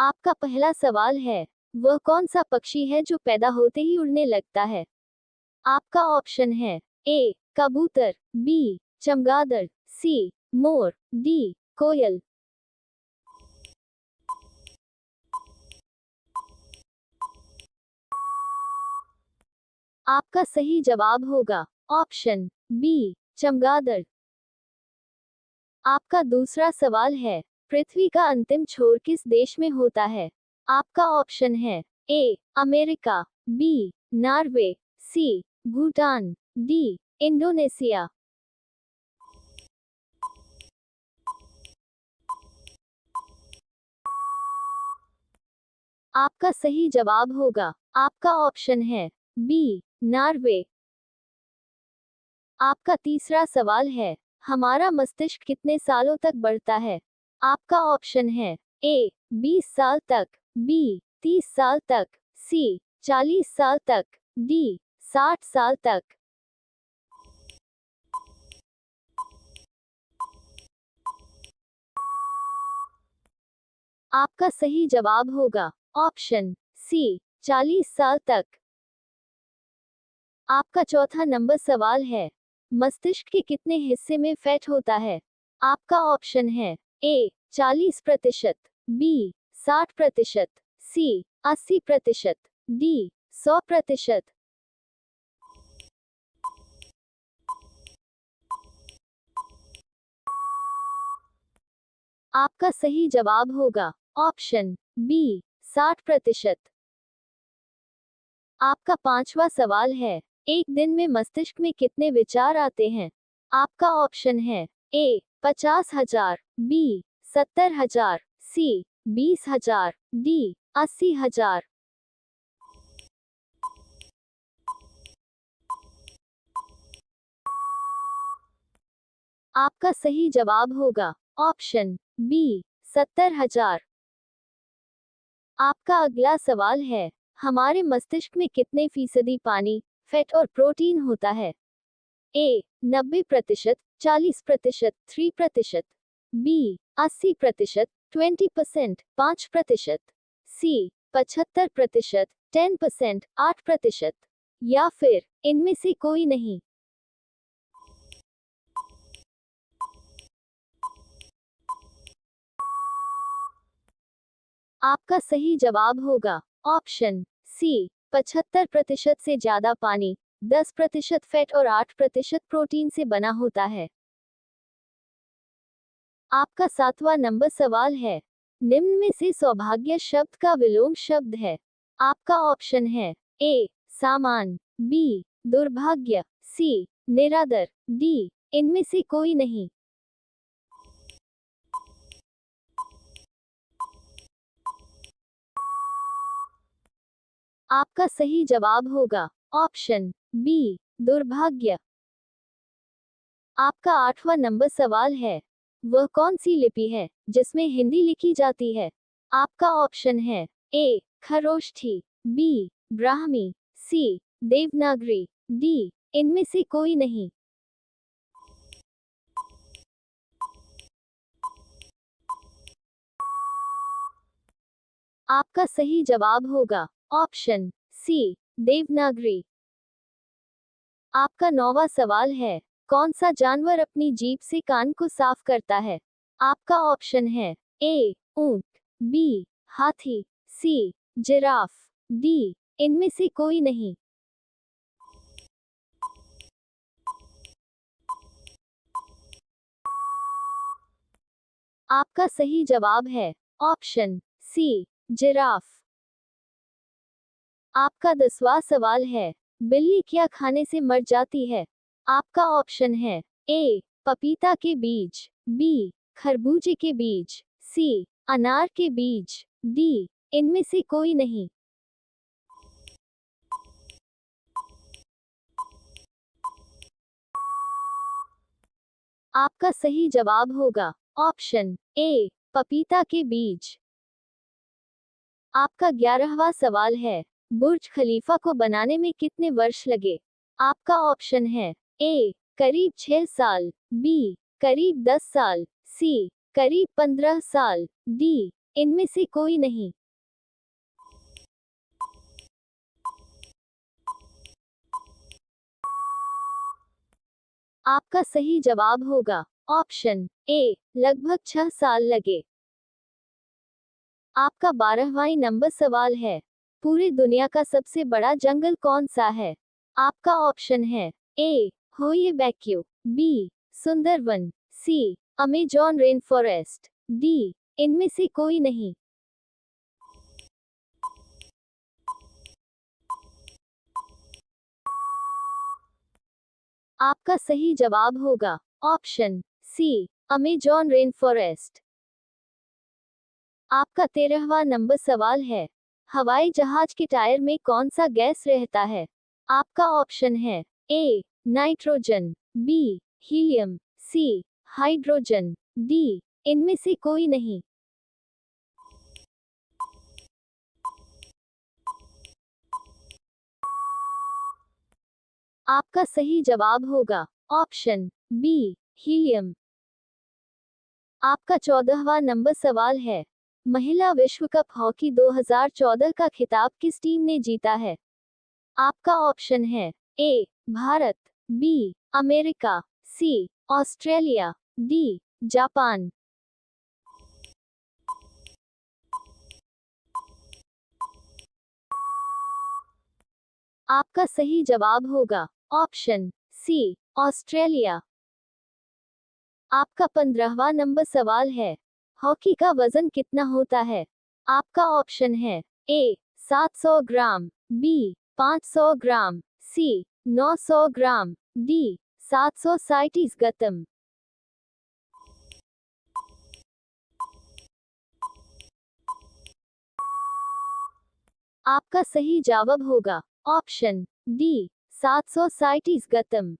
आपका पहला सवाल है, वह कौन सा पक्षी है जो पैदा होते ही उड़ने लगता है? आपका ऑप्शन है ए कबूतर, बी चमगादड़, सी मोर, डी कोयल। आपका सही जवाब होगा ऑप्शन बी चमगादड़। आपका दूसरा सवाल है, पृथ्वी का अंतिम छोर किस देश में होता है? आपका ऑप्शन है A America, B Norway, C Bhutan, D Indonesia. आपका सही जवाब होगा आपका ऑप्शन है बी नॉर्वे। आपका तीसरा सवाल है, हमारा मस्तिष्क कितने सालों तक बढ़ता है? आपका ऑप्शन है ए 20 साल तक, बी 30 साल तक, सी 40 साल तक, डी 60 साल तक। आपका सही जवाब होगा ऑप्शन सी 40 साल तक। आपका चौथा नंबर सवाल है, मस्तिष्क के कितने हिस्से में फैट होता है? आपका ऑप्शन है ए 40%, बी 60%, सी 80%, डी 100%। आपका सही जवाब होगा ऑप्शन बी 60%। आपका पांचवा सवाल है, एक दिन में मस्तिष्क में कितने विचार आते हैं? आपका ऑप्शन है ए 50,000, बी 70,000, सी 20,000, डी 80,000। आपका सही जवाब होगा ऑप्शन बी 70,000। आपका अगला सवाल है, हमारे मस्तिष्क में कितने फीसदी पानी, फैट और प्रोटीन होता है? ए 90%, 40%, 3%, बी 80%, 20%, 5%, सी 75%, 10%, 8%, या फिर इनमें से कोई नहीं। आपका सही जवाब होगा ऑप्शन सी 75% से ज्यादा पानी, 10% फैट और 8% प्रोटीन से बना होता है। आपका सातवां नंबर सवाल है, निम्न में से सौभाग्य शब्द का विलोम शब्द है? आपका ऑप्शन है ए सामान, बी दुर्भाग्य, सी निरादर, डी इनमें से कोई नहीं। आपका सही जवाब होगा ऑप्शन बी दुर्भाग्य। आपका आठवां नंबर सवाल है, वह कौन सी लिपि है जिसमें हिंदी लिखी जाती है? आपका ऑप्शन है ए खरोष्ठी, बी ब्राह्मी, सी देवनागरी, डी इनमें से कोई नहीं। आपका सही जवाब होगा ऑप्शन सी देवनागरी। आपका नौवां सवाल है, कौन सा जानवर अपनी जीभ से कान को साफ करता है? आपका ऑप्शन है ए ऊंट, बी हाथी, सी जिराफ, डी इनमें से कोई नहीं। आपका सही जवाब है ऑप्शन सी जिराफ। आपका 10वां सवाल है, बिल्ली क्या खाने से मर जाती है? आपका ऑप्शन है ए पपीता के बीज, बी खरबूजे के बीज, सी अनार के बीज, डी इनमें से कोई नहीं। आपका सही जवाब होगा ऑप्शन ए पपीता के बीज। आपका 11वां सवाल है, बुर्ज खलीफा को बनाने में कितने वर्ष लगे? आपका ऑप्शन है ए करीब 6 साल, बी करीब 10 साल, सी करीब 15 साल, डी इनमें से कोई नहीं। आपका सही जवाब होगा ऑप्शन ए, लगभग 6 साल लगे। आपका 12वां नंबर सवाल है, पूरी दुनिया का सबसे बड़ा जंगल कौन सा है? आपका ऑप्शन है ए, होयेबैक्यू, B, Sundarban, C, Amazon rain forest, D, इनमें से कोई नहीं। आपका सही जवाब होगा option C, Amazon rain forest. आपका 13वां नंबर सवाल है, हवाई जहाज के टायर में कौन सा गैस रहता है? आपका ऑप्शन है ए, नाइट्रोजन, बी, हीलियम, सी, हाइड्रोजन, डी, इनमें से कोई नहीं। आपका सही जवाब होगा ऑप्शन बी, हीलियम। आपका 14वां नंबर सवाल है, महिला विश्व कप हॉकी 2014 का खिताब किस टीम ने जीता है? आपका ऑप्शन है ए, भारत, बी, अमेरिका, सी, ऑस्ट्रेलिया, डी, जापान। आपका सही जवाब होगा ऑप्शन सी, ऑस्ट्रेलिया। आपका 15वां नंबर सवाल है, हॉकी का वजन कितना होता है? आपका ऑप्शन है ए, 700 ग्राम, बी, 500 ग्राम, सी, 900 ग्राम, डी, 737 गतम। आपका सही जवाब होगा ऑप्शन डी, 737 गतम।